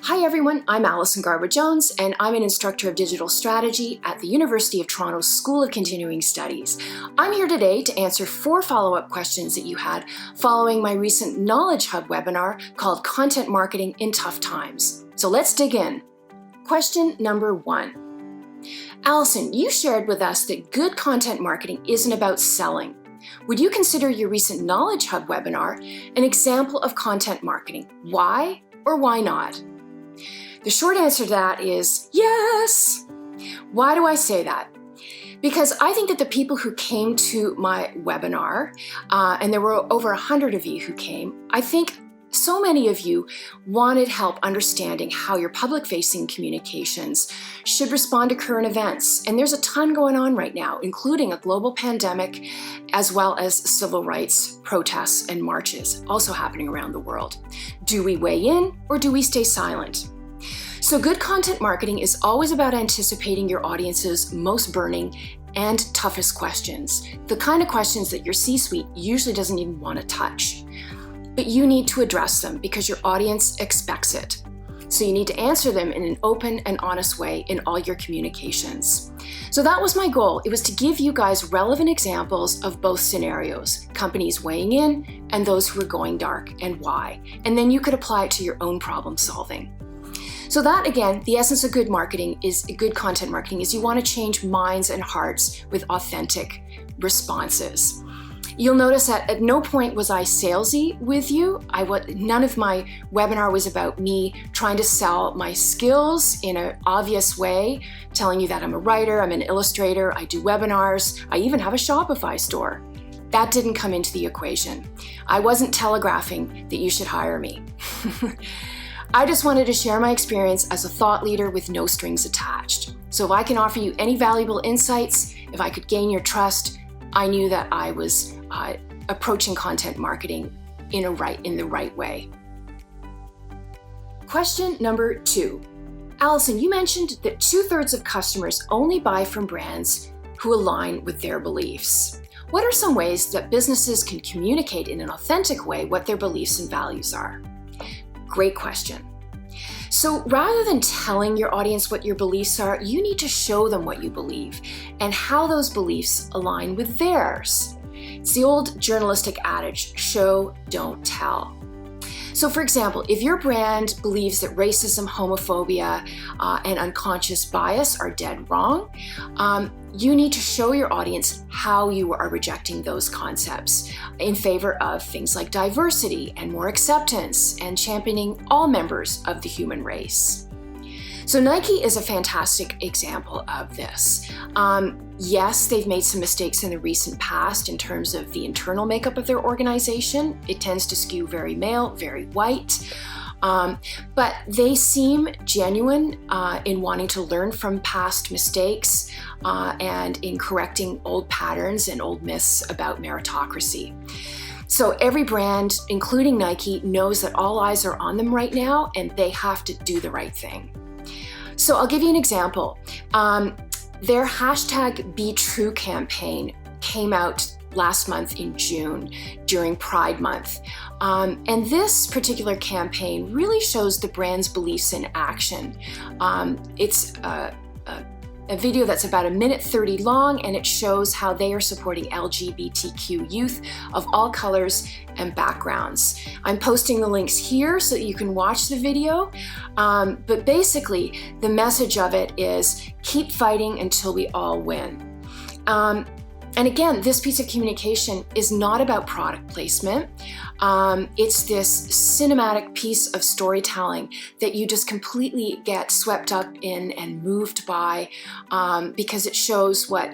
Hi everyone, I'm Alison Garwood-Jones and I'm an instructor of digital strategy at the University of Toronto School of Continuing Studies. I'm here today to answer 4 follow-up questions that you had following my recent Knowledge Hub webinar called Content Marketing in Tough Times. So let's dig in. Question number 1. Alison, you shared with us that good content marketing isn't about selling. Would you consider your recent Knowledge Hub webinar an example of content marketing? Why or why not? The short answer to that is yes. Why do I say that? Because I think that the people who came to my webinar, and there were over 100 of you who came, I think so many of you wanted help understanding how your public-facing communications should respond to current events. And there's a ton going on right now, including a global pandemic, as well as civil rights protests and marches also happening around the world. Do we weigh in or do we stay silent? So good content marketing is always about anticipating your audience's most burning and toughest questions, the kind of questions that your C-suite usually doesn't even want to touch. But you need to address them because your audience expects it. So you need to answer them in an open and honest way in all your communications. So that was my goal. It was to give you guys relevant examples of both scenarios, companies weighing in and those who are going dark, and why. And then you could apply it to your own problem solving. So that, again, the essence of good content marketing is you want to change minds and hearts with authentic responses. You'll notice that at no point was I salesy with you. None of my webinar was about me trying to sell my skills in an obvious way, telling you that I'm a writer, I'm an illustrator, I do webinars, I even have a Shopify store. That didn't come into the equation. I wasn't telegraphing that you should hire me. I just wanted to share my experience as a thought leader with no strings attached. So if I can offer you any valuable insights, if I could gain your trust, I knew that I was approaching content marketing in the right way. Question number 2. Alison, you mentioned that 2/3 of customers only buy from brands who align with their beliefs. What are some ways that businesses can communicate in an authentic way what their beliefs and values are? Great question. So rather than telling your audience what your beliefs are, you need to show them what you believe and how those beliefs align with theirs. It's the old journalistic adage, show, don't tell. So for example, if your brand believes that racism, homophobia, and unconscious bias are dead wrong, you need to show your audience how you are rejecting those concepts in favor of things like diversity and more acceptance and championing all members of the human race. So Nike is a fantastic example of this. Yes, they've made some mistakes in the recent past in terms of the internal makeup of their organization. It tends to skew very male, very white. But they seem genuine in wanting to learn from past mistakes and in correcting old patterns and old myths about meritocracy. So every brand, including Nike, knows that all eyes are on them right now and they have to do the right thing. So I'll give you an example. Their #BeTrue campaign came out last month in June during Pride Month. And this particular campaign really shows the brand's beliefs in action. It's a video that's about 1:30 long, and it shows how they are supporting LGBTQ youth of all colors and backgrounds. I'm posting the links here so that you can watch the video. But basically, the message of it is keep fighting until we all win. And again, this piece of communication is not about product placement. It's this cinematic piece of storytelling that you just completely get swept up in and moved by because it shows what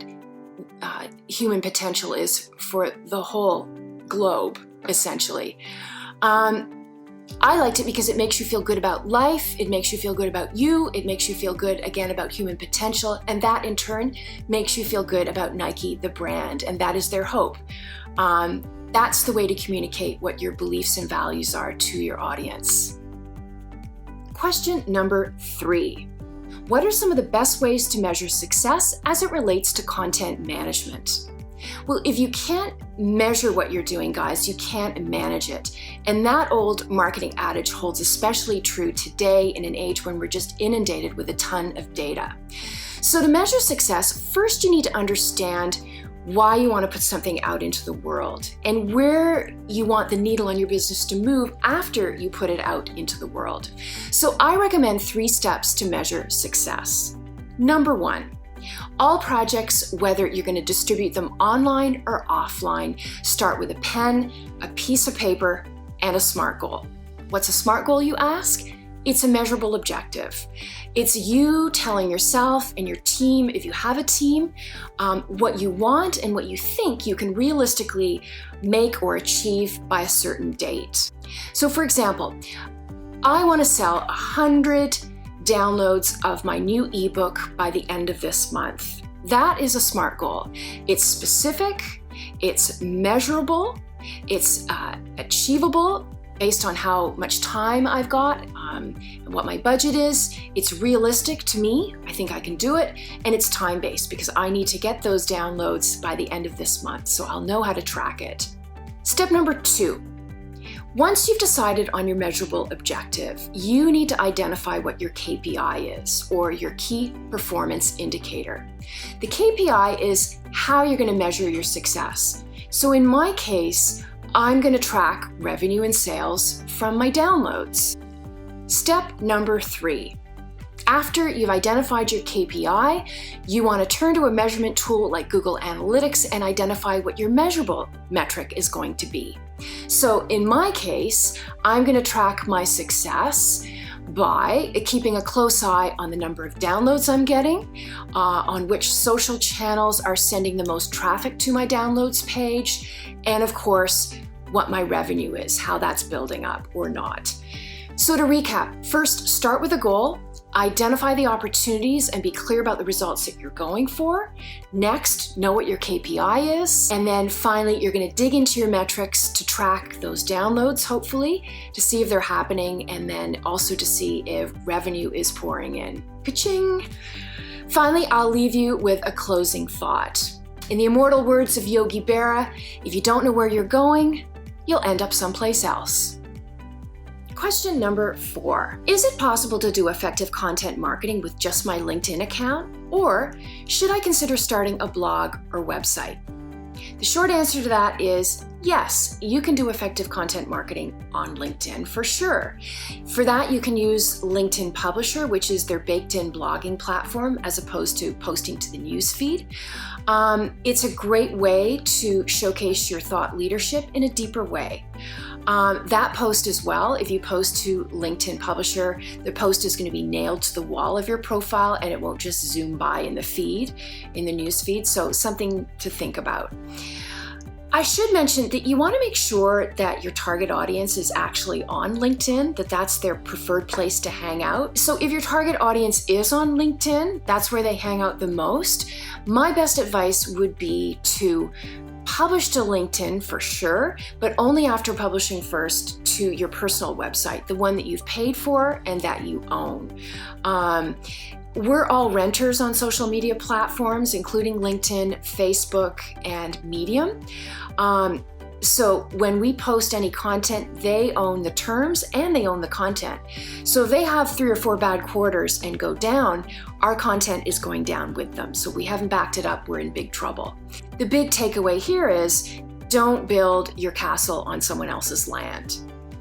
human potential is for the whole globe, essentially. I liked it because it makes you feel good about life, it makes you feel good about you, it makes you feel good, again, about human potential, and that in turn makes you feel good about Nike, the brand, and that is their hope. That's the way to communicate what your beliefs and values are to your audience. Question number 3. What are some of the best ways to measure success as it relates to content management? Well, if you can't measure what you're doing, guys, you can't manage it. And that old marketing adage holds especially true today in an age when we're just inundated with a ton of data. So to measure success, first you need to understand why you want to put something out into the world and where you want the needle on your business to move after you put it out into the world. So I recommend 3 steps to measure success. Number 1, all projects, whether you're going to distribute them online or offline, start with a pen, a piece of paper, and a SMART goal. What's a SMART goal, you ask? It's a measurable objective. It's you telling yourself and your team, if you have a team, what you want and what you think you can realistically make or achieve by a certain date. So for example, I want to sell 100 downloads of my new ebook by the end of this month. That is a SMART goal. It's specific, it's measurable, it's achievable based on how much time I've got, what my budget is. It's realistic to me. I think I can do it. And it's time-based because I need to get those downloads by the end of this month, so I'll know how to track it. Step number 2. Once you've decided on your measurable objective, you need to identify what your KPI is, or your key performance indicator. The KPI is how you're going to measure your success. So in my case, I'm going to track revenue and sales from my downloads. Step number 3. After you've identified your KPI, you want to turn to a measurement tool like Google Analytics and identify what your measurable metric is going to be. So in my case, I'm going to track my success by keeping a close eye on the number of downloads I'm getting, on which social channels are sending the most traffic to my downloads page, and of course, what my revenue is, how that's building up or not. So to recap, first, start with a goal, identify the opportunities and be clear about the results that you're going for. Next, know what your KPI is. And then finally, you're going to dig into your metrics to track those downloads, hopefully, to see if they're happening, and then also to see if revenue is pouring in. Ka-ching! Finally, I'll leave you with a closing thought. In the immortal words of Yogi Berra, if you don't know where you're going, you'll end up someplace else. Question number 4. Is it possible to do effective content marketing with just my LinkedIn account? Or should I consider starting a blog or website? The short answer to that is yes, you can do effective content marketing on LinkedIn for sure. For that, you can use LinkedIn Publisher, which is their baked-in blogging platform, as opposed to posting to the newsfeed. It's a great way to showcase your thought leadership in a deeper way. That post as well, if you post to LinkedIn Publisher, the post is going to be nailed to the wall of your profile and it won't just zoom by in the feed, in the news feed. So something to think about. I should mention that you want to make sure that your target audience is actually on LinkedIn, that that's their preferred place to hang out. So if your target audience is on LinkedIn, that's where they hang out the most. My best advice would be to publish to LinkedIn for sure, but only after publishing first to your personal website, the one that you've paid for and that you own. We're all renters on social media platforms, including LinkedIn, Facebook, and Medium. So when we post any content, they own the terms and they own the content. So if they have 3 or 4 bad quarters and go down, our content is going down with them. So we haven't backed it up, we're in big trouble. The big takeaway here is don't build your castle on someone else's land.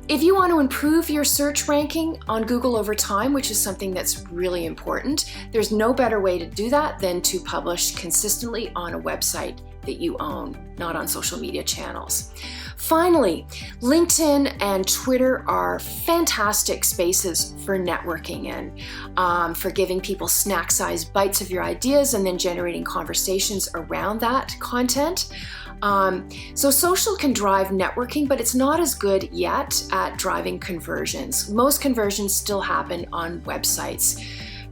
If you want to improve your search ranking on Google over time, which is something that's really important, there's no better way to do that than to publish consistently on a website that you own, not on social media channels. Finally, LinkedIn and Twitter are fantastic spaces for networking in, for giving people snack-sized bites of your ideas and then generating conversations around that content. So social can drive networking, but it's not as good yet at driving conversions. Most conversions still happen on websites.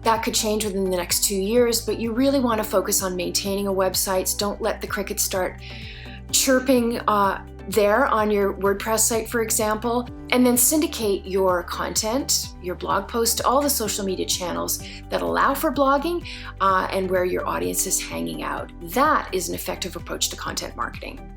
That could change within the next 2 years, but you really want to focus on maintaining a website. Don't let the crickets start chirping there on your WordPress site, for example, and then syndicate your content, your blog post to all the social media channels that allow for blogging and where your audience is hanging out. That is an effective approach to content marketing.